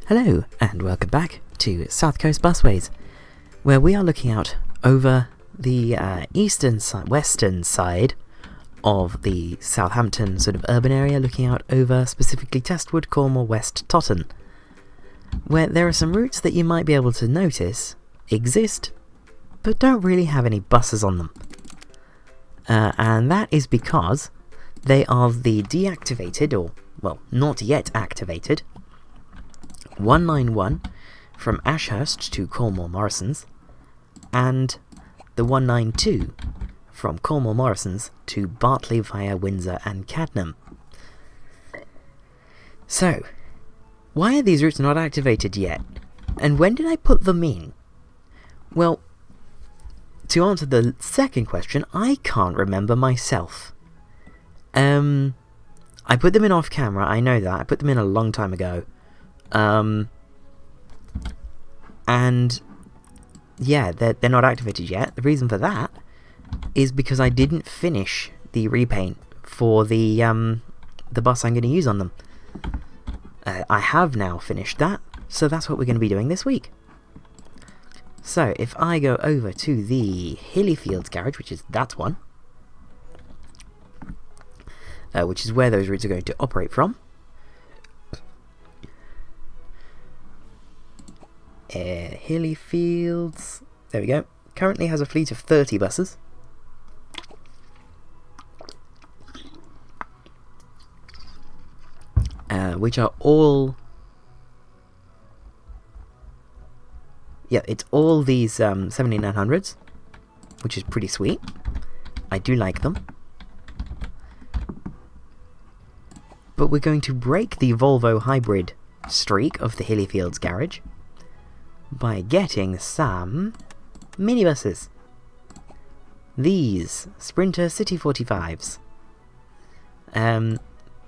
Hello and welcome back to South Coast Busways, where we are looking out over the western side of the Southampton sort of urban area, looking out over specifically Testwood, Calmore, West Totton, where there are some routes that you might be able to notice exist, but don't really have any buses on them. And that is because they are the deactivated, or, well, not yet activated, 191 from Ashurst to Calmore Morrisons, and the 192 from Calmore Morrisons to Bartley via Windsor and Cadnam. So, why are these routes not activated yet? And when did I put them in? Well, to answer the second question, I can't remember myself. I put them in off camera, I know that. I put them in a long time ago. And yeah, they're not activated yet. The reason for that is because I didn't finish the repaint for the bus I'm going to use on them. I have now finished that, so that's what we're going to be doing this week. So if I go over to the Hillyfields garage, which is that one, which is where those routes are going to operate from. Hillyfields, there we go. Currently has a fleet of 30 buses. Which are all... yeah, it's all these 7900s, which is pretty sweet. I do like them. But we're going to break the Volvo hybrid streak of the Hillyfields garage by getting some minibuses. These Sprinter City 45s.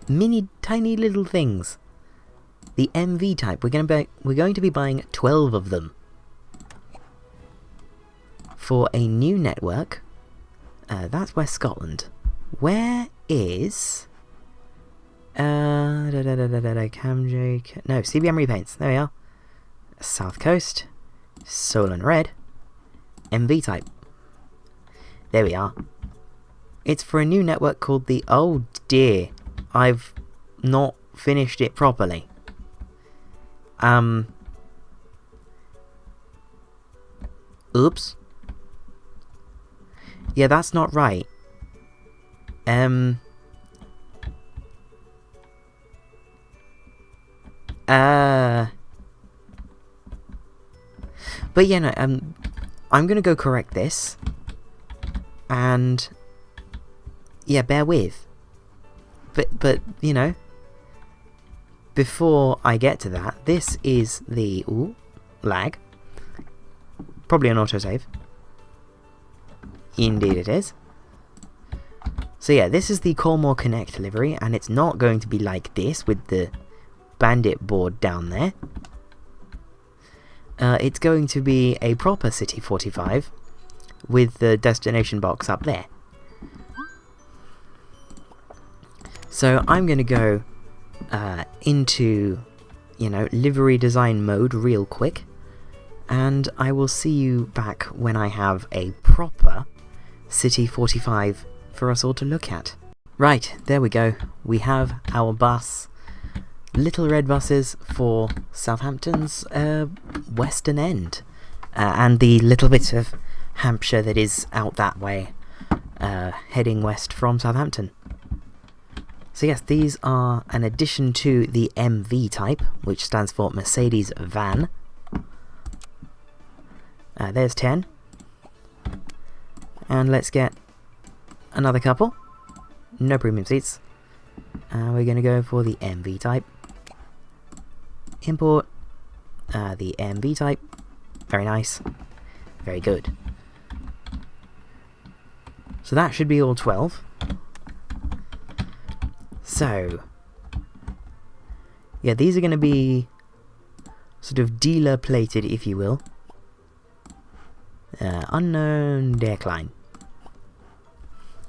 Mini tiny little things. The MV type. We're going to be buying 12 of them for a new network. That's West Scotland. Where is Camjake? No, CBM repaints. There we are. South Coast, Solent Red, MV type. There we are. It's for a new network called the... oh dear, I've not finished it properly. Oops. Yeah, that's not right. But yeah, no, I'm gonna go correct this, and yeah, bear with. But you know, before I get to that, this is the lag. Probably an autosave. Indeed, it is. So yeah, this is the Calmore Connect livery, and it's not going to be like this with the bandit board down there. It's going to be a proper City 45 with the destination box up there. So I'm going to go into, you know, livery design mode real quick, and I will see you back when I have a proper City 45 for us all to look at. Right, there we go. We have our bus. Little red buses for Southampton's western end, and the little bit of Hampshire that is out that way, heading west from Southampton. So yes, these are an addition to the MV type, which stands for Mercedes Van. There's 10. And let's get another couple. No premium seats. We're going to go for the MV type. Import the MV type. Very nice. Very good. So that should be all 12. So yeah, these are going to be sort of dealer plated, if you will. Unknown decline.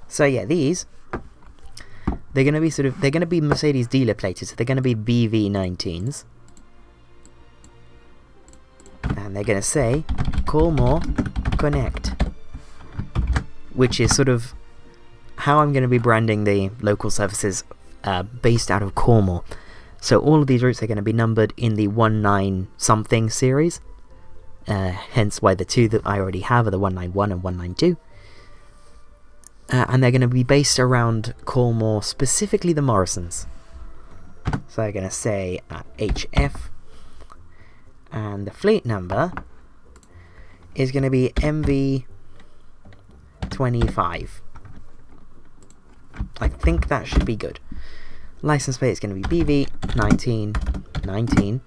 So yeah, these, they're going to be Mercedes dealer plated, so they're going to be BV19s. and they're going to say Calmore Connect, which is sort of how I'm going to be branding the local services based out of Calmore. So all of these routes are going to be numbered in the 19 something series, hence why the two that I already have are the 191 and 192. And they're going to be based around Calmore, specifically the Morrisons. So they're going to say HF, and the fleet number is going to be MV25. I think that should be good. License plate is going to be BV1919.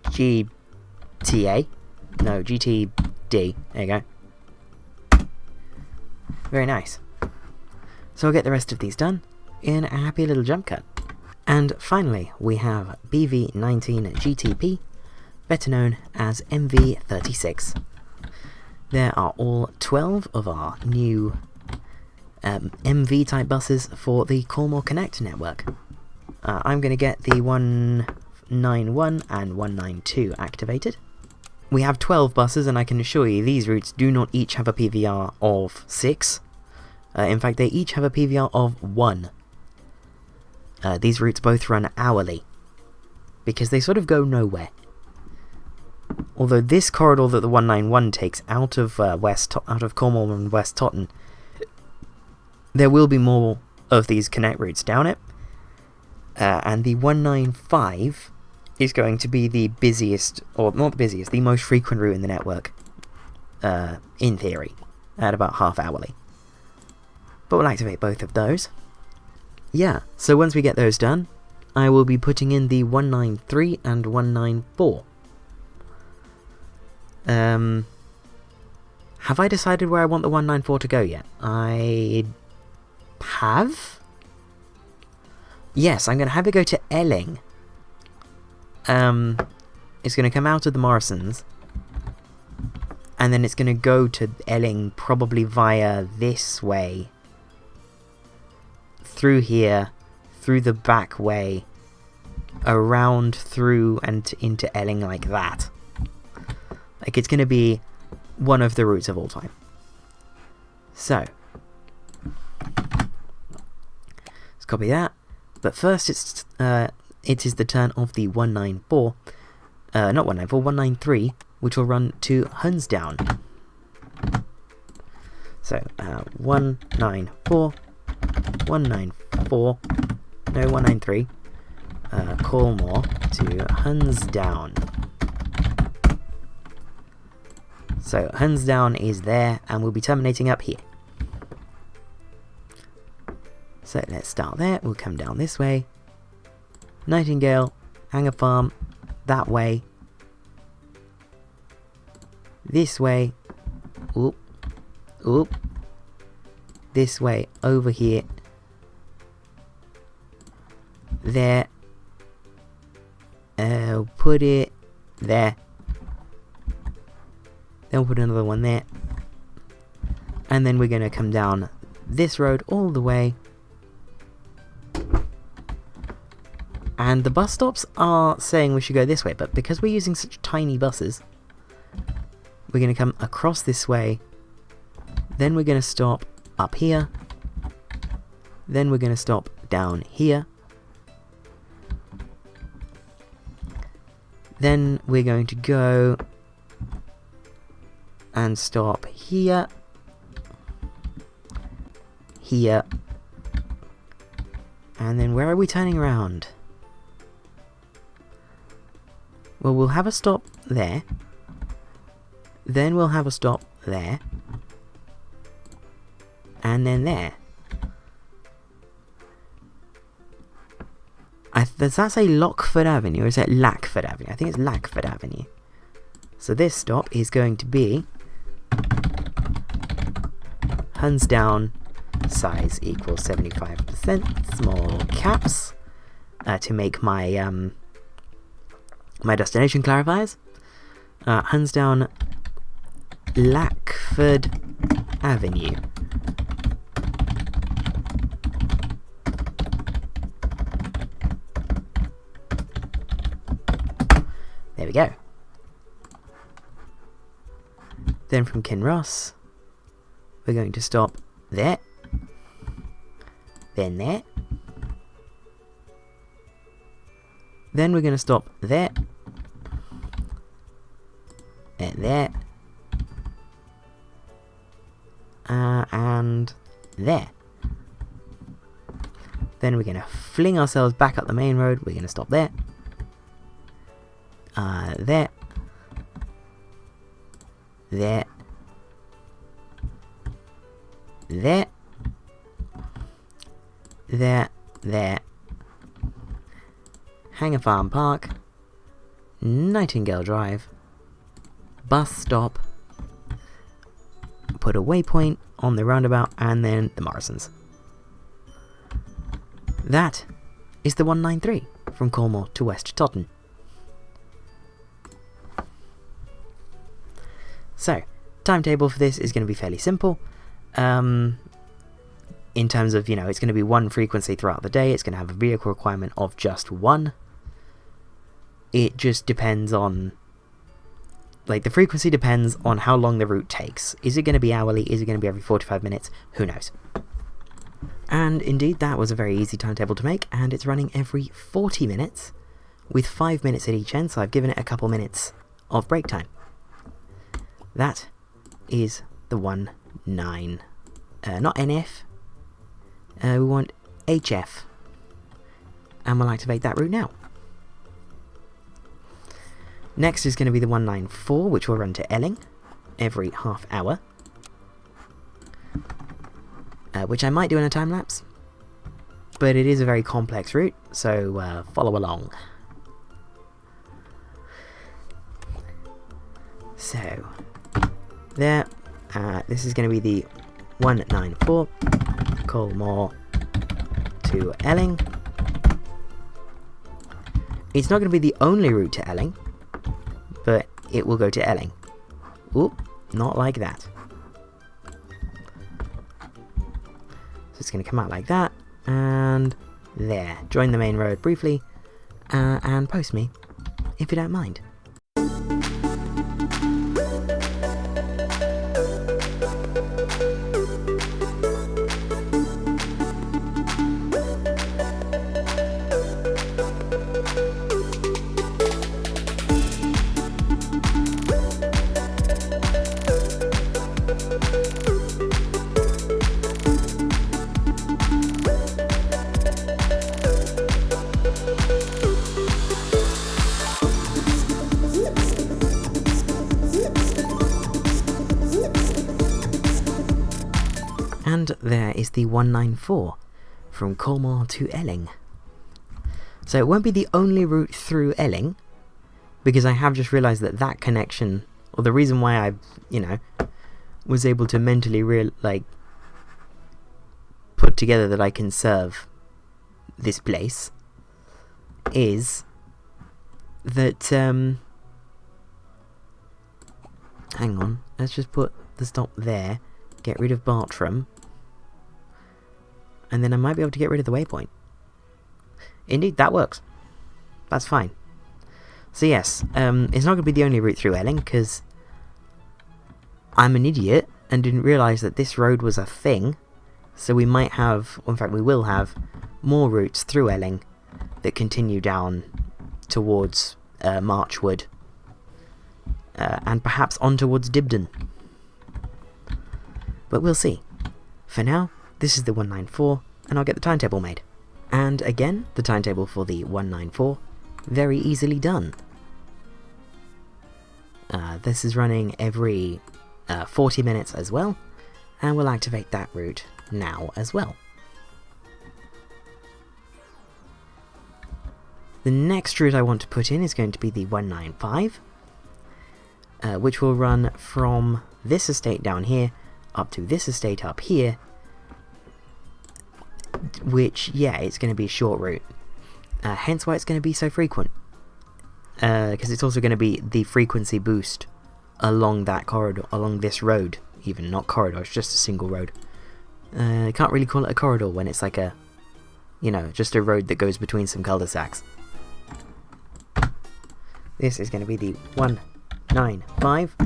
GTA. No, GTD. There you go. Very nice. So I'll get the rest of these done in a happy little jump cut. And finally, we have BV19GTP, better known as MV36. There are all 12 of our new MV type buses for the Calmore Connect network. I'm going to get the 191 and 192 activated. We have 12 buses, and I can assure you these routes do not each have a PVR of 6. In fact, they each have a PVR of 1. These routes both run hourly, because they sort of go nowhere. Although this corridor that the 191 takes out of Calmore and West Totton, there will be more of these connect routes down it, and the 195 is going to be the busiest, or not the busiest, the most frequent route in the network, in theory, at about half hourly. But we'll activate both of those. Yeah, so once we get those done, I will be putting in the 193 and 194. Have I decided where I want the 194 to go yet? I have? Yes, I'm going to have it go to Elling. It's going to come out of the Morrisons, and then it's going to go to Elling probably via this way, through here, through the back way, around through and into Elling like that. Like, it's going to be one of the routes of all time. So, let's copy that. But first, it is the turn of the 194, not 194, 193, which will run to Hunsdown. So, 194, 194, no, 193, Calmore to Hunsdown. So Hunsdown is there, and we'll be terminating up here. So let's start there, we'll come down this way. Nightingale, Hanger Farm, that way. This way. Oop. Oop. This way, over here. There. Put it there. Then we'll put another one there. And then we're going to come down this road all the way. And the bus stops are saying we should go this way, but because we're using such tiny buses, we're going to come across this way. Then we're going to stop up here. Then we're going to stop down here. Then we're going to go and stop here, here, and then where are we turning around? Well, we'll have a stop there, then we'll have a stop there, and then there. Does that say Lockford Avenue, or is it Lackford Avenue? I think it's Lackford Avenue. So this stop is going to be Hunsdown, size equals 75%, small caps, to make my my destination clarifiers. Hunsdown, Lackford Avenue. we go. Then from Kinross, we're going to stop there, then there, then we're going to stop there, and there, and there. Then we're going to fling ourselves back up the main road. We're going to stop there, there, there, there, there, Hanger Farm Park, Nightingale Drive, bus stop, put a waypoint on the roundabout, and then the Morrisons. That is the 193 from Calmore to West Totton. So, timetable for this is going to be fairly simple. In terms of, it's going to be one frequency throughout the day. It's going to have a vehicle requirement of just one. It just depends on, the frequency depends on how long the route takes. Is it going to be hourly? Is it going to be every 45 minutes? Who knows? And indeed, that was a very easy timetable to make, and it's running every 40 minutes, with 5 minutes at each end, so I've given it a couple minutes of break time. That is the 19, not NF, we want HF, and we'll activate that route now. Next is going to be the 194, which will run to Elling every half hour, which I might do in a time lapse, but it is a very complex route, so follow along. So, there, this is going to be the 194, Calmore to Elling. It's not going to be the only route to Elling, but it will go to Elling. Oop, not like that. So it's going to come out like that, and there. Join the main road briefly, and post me, if you don't mind. And there is the 194 from Calmore to Elling. So it won't be the only route through Elling, because I have just realised that that connection, or the reason why I, was able to mentally put together that I can serve this place, is that, hang on, let's just put the stop there, get rid of Bartram, and then I might be able to get rid of the waypoint. Indeed, that works. That's fine. So yes, it's not going to be the only route through Elling, because I'm an idiot and didn't realise that this road was a thing, so we might have, or in fact we will have, more routes through Elling that continue down towards Marchwood, and perhaps on towards Dibden. But we'll see. For now, this is the 194, and I'll get the timetable made. And again, the timetable for the 194, very easily done. This is running every 40 minutes as well, and we'll activate that route now as well. The next route I want to put in is going to be the 195, which will run from this estate down here up to this estate up here, which, yeah, it's going to be a short route. Hence why it's going to be so frequent. Because it's also going to be the frequency boost along that corridor, along this road, even, not corridor, it's just a single road. You can't really call it a corridor when it's like a, just a road that goes between some cul-de-sacs. This is going to be the 195.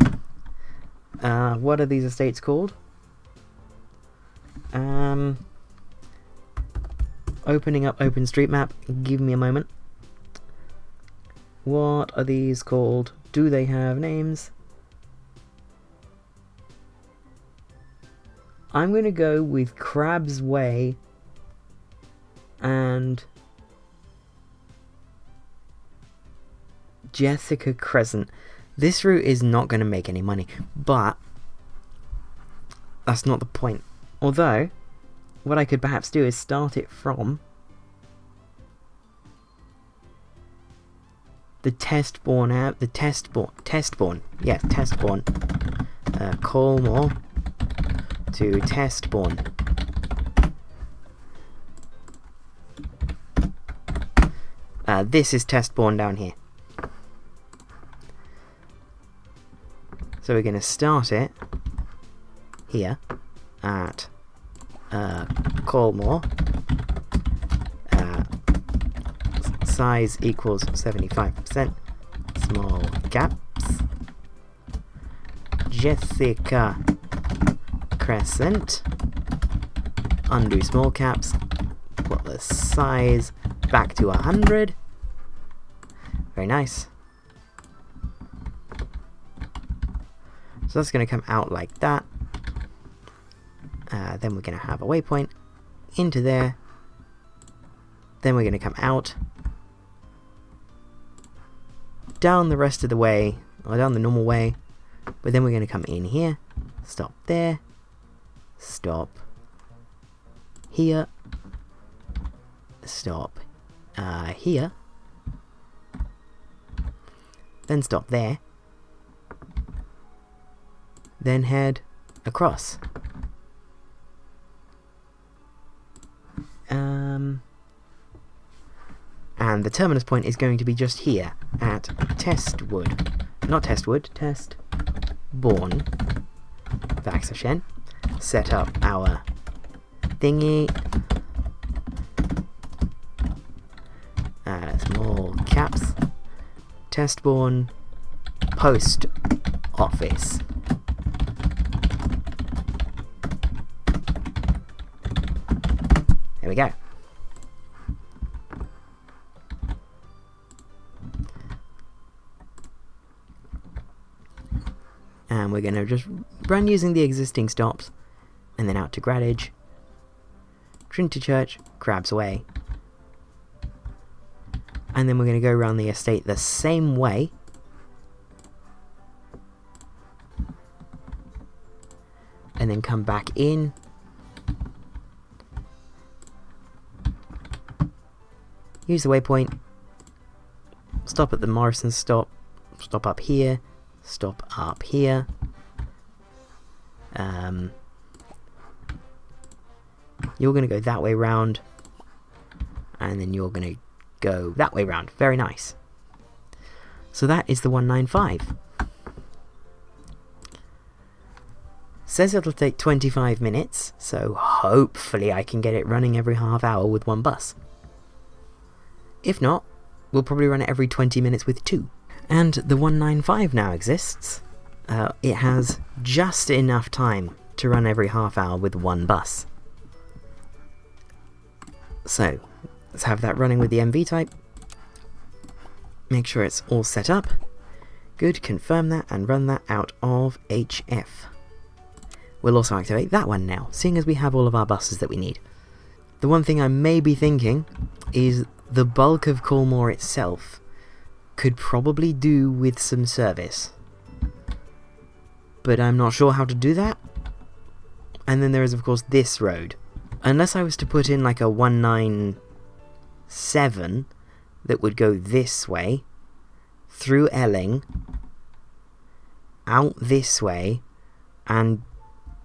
What are these estates called? Opening up OpenStreetMap. Give me a moment. What are these called? Do they have names? I'm going to go with Crab's Way and Jessica Crescent. This route is not going to make any money, but that's not the point. Although, what I could perhaps do is start it from the Testbourne, Calmore to Testbourne. This is Testbourne down here. So we're going to start it here at Calmore. Size equals 75%. Small caps. Jessica Crescent. Undo small caps. Put the size back to 100. Very nice. So that's going to come out like that. Then we're going to have a waypoint into there. Then we're going to come out. Down the rest of the way, or down the normal way. But then we're going to come in here. Stop there. Stop here. Stop here. Then stop there. Then head across. And the terminus point is going to be just here at Testwood. Not Testwood, Testbourne. Vaxashen. Set up our thingy. Small caps. Testbourne Post Office. There we go. And we're going to just run using the existing stops, and then out to Gradage, Trinity Church, Crab's Way, and then we're going to go around the estate the same way, and then come back in, use the waypoint, stop at the Morrison stop, stop up here, stop up here. You're going to go that way round, and then you're going to go that way round. Very nice. So that is the 195. Says it'll take 25 minutes, so hopefully I can get it running every half hour with one bus. If not, we'll probably run it every 20 minutes with two. And the 195 now exists. It has just enough time to run every half hour with one bus. So, let's have that running with the MV type. Make sure it's all set up. Good, confirm that and run that out of HF. We'll also activate that one now, seeing as we have all of our buses that we need. The one thing I may be thinking is the bulk of Calmore itself could probably do with some service. But I'm not sure how to do that. And then there is of course this road. Unless I was to put in like a 197 that would go this way, through Elling, out this way, and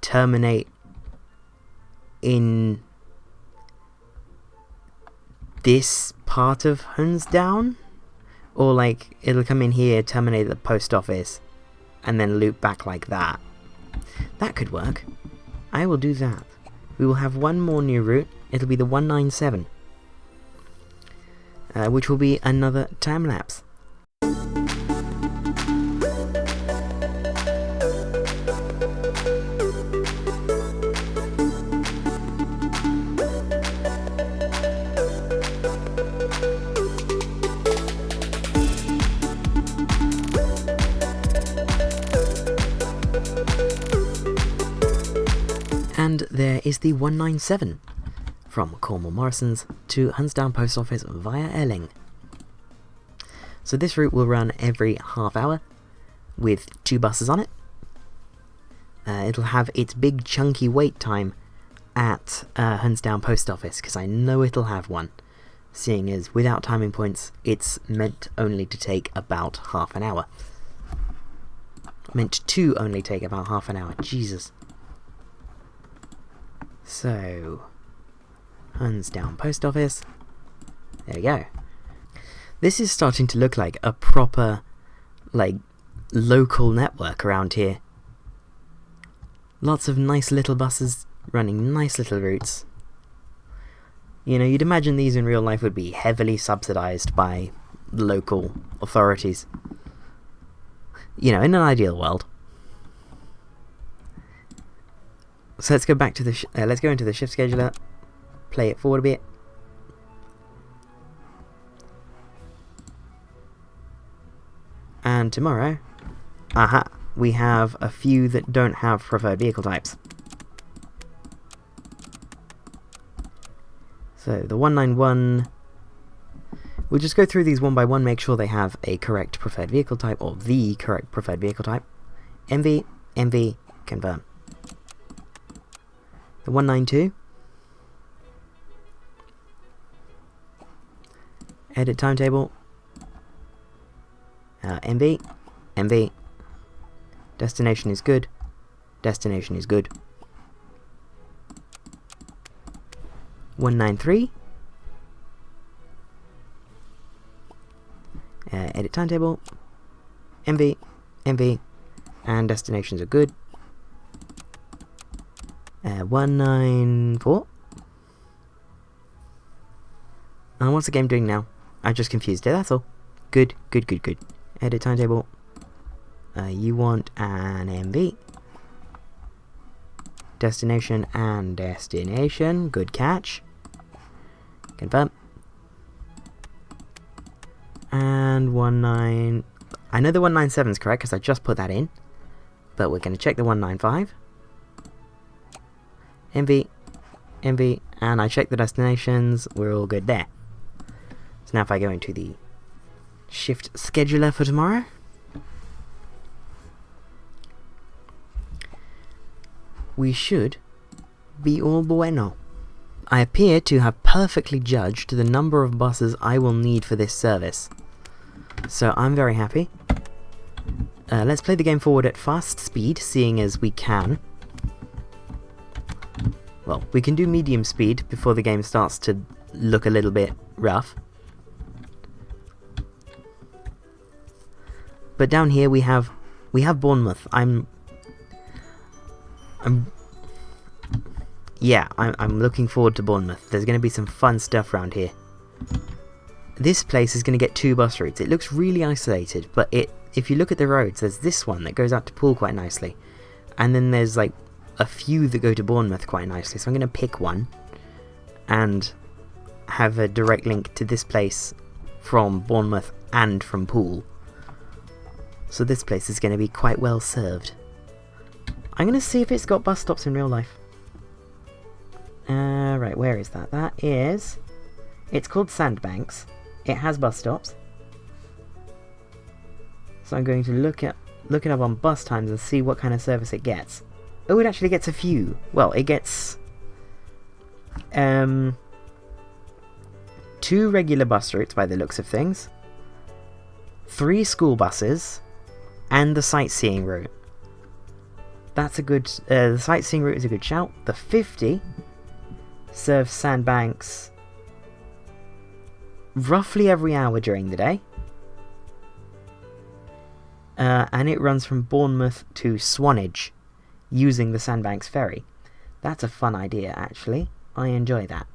terminate in this part of Hunsdown? Or like, it'll come in here, terminate at the post office, and then loop back like that. That could work. I will do that. We will have one more new route. It'll be the 197. Which will be another time lapse. is the 197 from Calmore Morrison's to Hunsdown Post Office via Elling. So this route will run every half hour with 2 buses on it. It'll have its big chunky wait time at Hunsdown Post Office, because I know it'll have one, seeing as without timing points it's meant only to take about half an hour. Meant to only take about half an hour, Jesus. So, Hunsdown Post Office, there we go. This is starting to look like a proper, like, local network around here. Lots of nice little buses running nice little routes. You know, you'd imagine these in real life would be heavily subsidised by local authorities. You know, in an ideal world. So let's go back to the let's go into the shift scheduler, play it forward a bit. And tomorrow, we have a few that don't have preferred vehicle types. So the 191, we'll just go through these one by one, make sure they have a correct preferred vehicle type, or the correct preferred vehicle type. MV, MV, confirm. The 192, edit timetable, MV, MV, destination is good, destination is good. 193, edit timetable, MV, MV, and destinations are good. 194, and what's the game doing now? I just confused it, that's all. Good, good, good, good. Edit timetable. You want an MV. Destination and destination. Good catch. Confirm. And 19... I know the 197 is correct because I just put that in. But we're going to check the 195. MV. MV. And I checked the destinations. We're all good there. So now if I go into the shift scheduler for tomorrow, we should be all bueno. I appear to have perfectly judged the number of buses I will need for this service, so I'm very happy. Let's play the game forward at fast speed, seeing as we can. Well, we can do medium speed before the game starts to look a little bit rough. But down here we have Bournemouth. I'm looking forward to Bournemouth. There's going to be some fun stuff around here. This place is going to get 2 bus routes. It looks really isolated, but if you look at the roads, there's this one that goes out to Poole quite nicely, and then there's like a few that go to Bournemouth quite nicely. So I'm going to pick one and have a direct link to this place from Bournemouth and from Poole. So this place is going to be quite well served. I'm going to see if it's got bus stops in real life. Right, where is that? That is... It's called Sandbanks. It has bus stops. So I'm going to look it up on bus times and see what kind of service it gets. Oh, it actually gets a few. Well, it gets... 2 regular bus routes by the looks of things. 3 school buses. And the sightseeing route. That's a good... the sightseeing route is a good shout. The 50 serves Sandbanks roughly every hour during the day. And it runs from Bournemouth to Swanage using the Sandbanks ferry. That's a fun idea, actually. I enjoy that.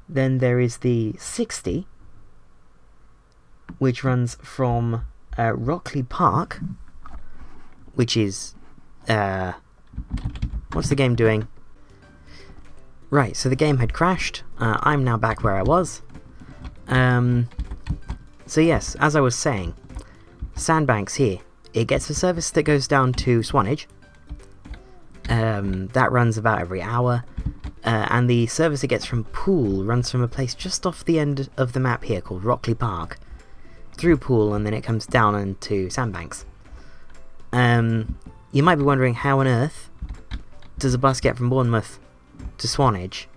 Then there is the 60, which runs from Rockley Park, which is... what's the game doing? Right, so the game had crashed. I'm now back where I was. So yes, as I was saying, Sandbanks here. It gets a service that goes down to Swanage. That runs about every hour. And the service it gets from Poole runs from a place just off the end of the map here called Rockley Park, through Poole, and then it comes down into Sandbanks. You might be wondering, how on earth does a bus get from Bournemouth to Swanage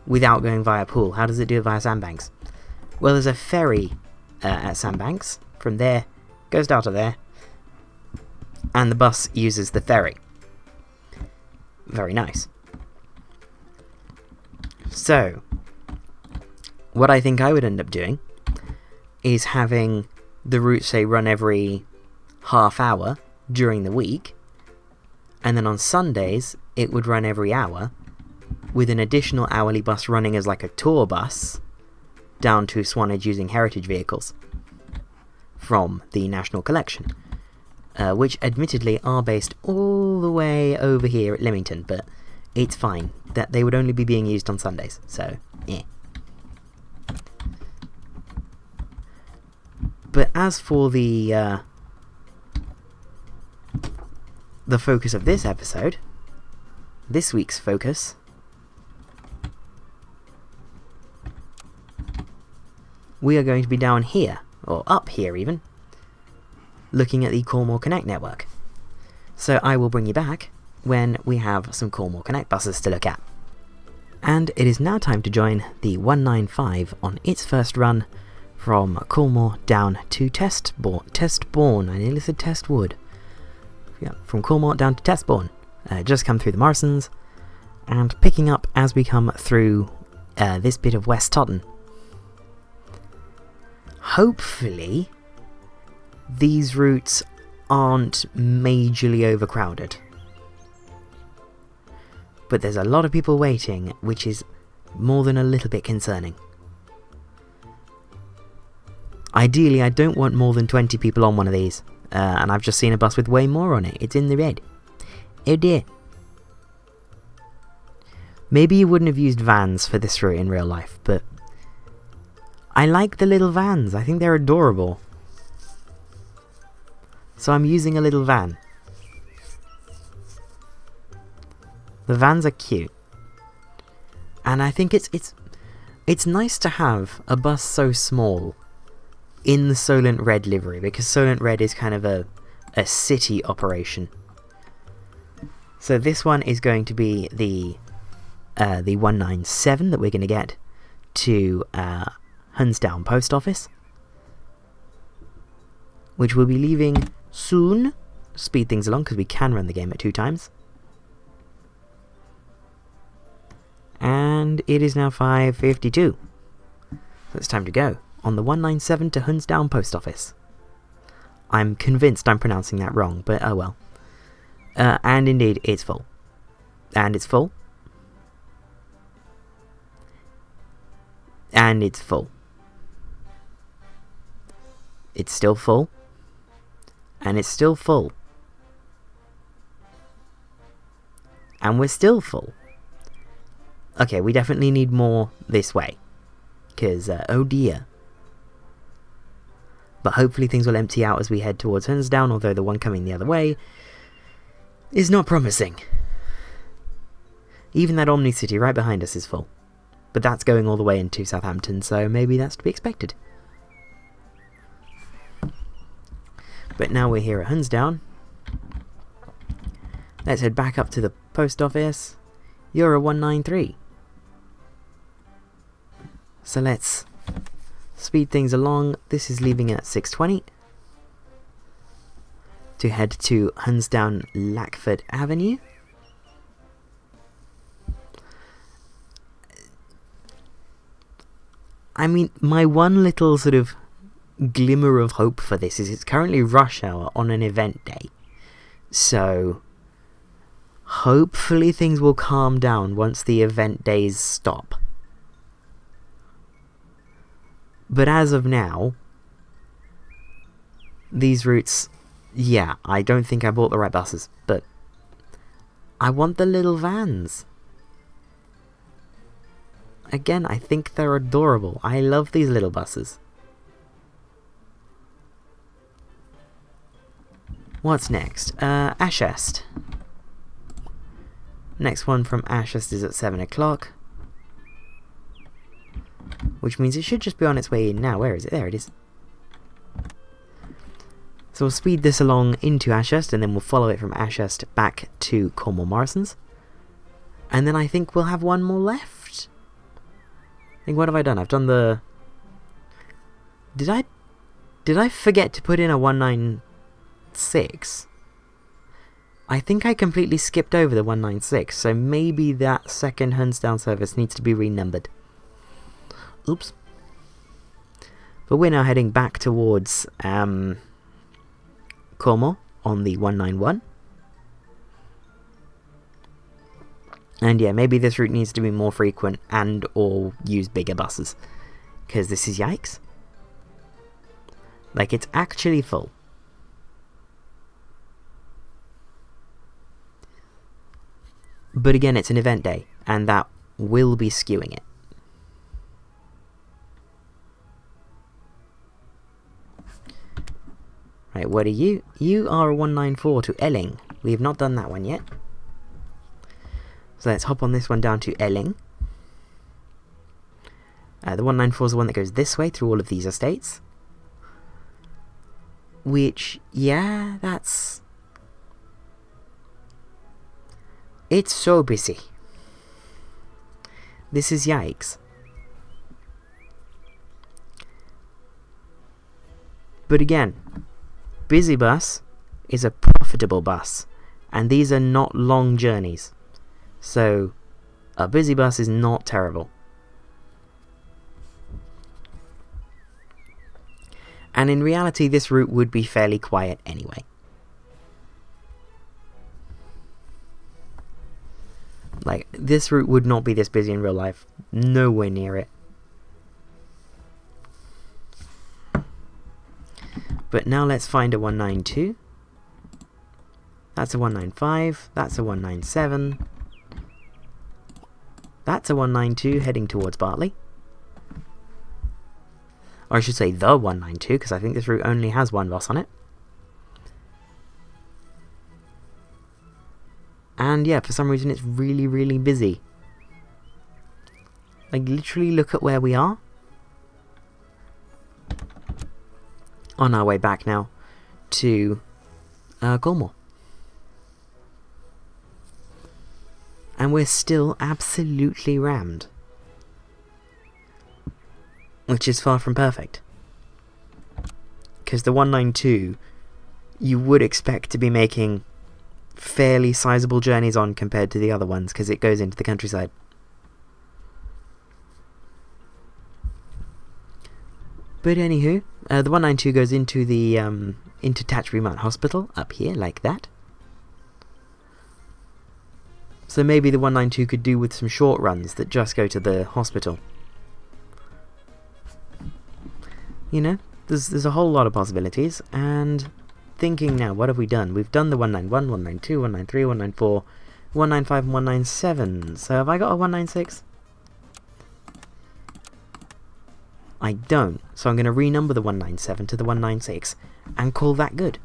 without going via Poole? How does it do it via Sandbanks? Well, there's a ferry at Sandbanks. From there, goes down to there, and the bus uses the ferry. Very nice. So, what I think I would end up doing is having the route, say, run every half hour during the week, and then on Sundays it would run every hour, with an additional hourly bus running as like a tour bus down to Swanage using heritage vehicles from the National Collection, which admittedly are based all the way over here at Leamington, but it's fine. That they would only be being used on Sundays, so yeah. But as for the focus of this episode, this week's focus, we are going to be down here, or up here even, looking at the Calmore Connect network. So I will bring you back when we have some Calmore Connect buses to look at. And it is now time to join the 195 on its first run from Calmore down to Testbourne. I nearly said Testwood. Yeah, from Calmore down to Testbourne. Just come through the Morrisons, and picking up as we come through this bit of West Totton. Hopefully, these routes aren't majorly overcrowded. But there's a lot of people waiting, which is more than a little bit concerning. Ideally, I don't want more than 20 people on one of these, and I've just seen a bus with way more on it. It's in the red. Oh dear. Maybe you wouldn't have used vans for this route in real life, but I like the little vans. I think they're adorable. So I'm using a little van. The vans are cute, and I think it's nice to have a bus so small in the Solent Red livery, because Solent Red is kind of a city operation. So this one is going to be the 197 that we're going to get to Hunsdown Post Office, which we'll be leaving soon. Speed things along because we can run the game at 2 times. And it is now 5:52. So it's time to go on the 197 to Hunsdown Post Office. I'm convinced I'm pronouncing that wrong, but oh well. And indeed, it's full. And it's full. And it's full. It's still full. And it's still full. And we're still full. Okay, we definitely need more this way. Because, oh dear. But hopefully things will empty out as we head towards Hunsdown, although the one coming the other way is not promising. Even that Omni-City right behind us is full. But that's going all the way into Southampton, so maybe that's to be expected. But now we're here at Hunsdown. Let's head back up to the post office. You're a 193. So let's speed things along. This is leaving at 6:20 to head to Hunsdown Lackford Avenue. I mean, my one little sort of glimmer of hope for this is it's currently rush hour on an event day. So hopefully things will calm down once the event days stop. But as of now, these routes, yeah, I don't think I bought the right buses, but I want the little vans. Again, I think they're adorable. I love these little buses. What's next? Ashest. Next one from Ashurst is at 7 o'clock. Which means it should just be on its way in now. Where is it? There it is. So we'll speed this along into Ashurst, and then we'll follow it from Ashurst back to Calmore Morrison's. And then I think we'll have one more left. I think, what have I done? I've done the... Did I forget to put in a 196? I think I completely skipped over the 196, so maybe that second Hunsdown service needs to be renumbered. Oops. But we're now heading back towards Calmore on the 191. And yeah, maybe this route needs to be more frequent and or use bigger buses. Because this is yikes. Like, it's actually full. But again, it's an event day, and that will be skewing it. Right, what are you? You are a 194 to Elling. We have not done that one yet. So let's hop on this one down to Elling. The 194 is the one that goes this way through all of these estates. Which, yeah, that's... It's so busy. This is yikes. But again, busy bus is a profitable bus, and these are not long journeys. So, a busy bus is not terrible. And in reality, this route would be fairly quiet anyway. Like, this route would not be this busy in real life. Nowhere near it. But now let's find a 192. That's a 195. That's a 197. That's a 192 heading towards Bartley. Or I should say the 192, because I think this route only has one bus on it. And yeah, for some reason it's really, really busy. Like, literally look at where we are. On our way back now to Calmore. And we're still absolutely rammed. Which is far from perfect. Because the 192 you would expect to be making fairly sizable journeys on compared to the other ones, because it goes into the countryside. But anywho, the 192 goes into the into Tatchbury Mount Hospital up here, like that. So maybe the 192 could do with some short runs that just go to the hospital. You know, there's a whole lot of possibilities, and thinking now, what have we done? We've done the 191, 192, 193, 194, 195, and 197. So have I got a 196? I don't, so I'm going to renumber the 197 to the 196 and call that good.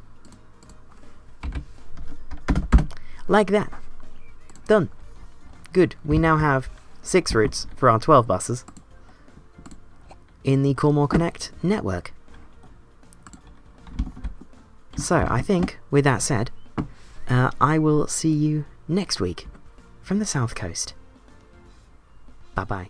Like that. Done. Good. We now have 6 routes for our 12 buses in the Calmore Connect network. So, I think, with that said, I will see you next week from the South Coast. Bye-bye.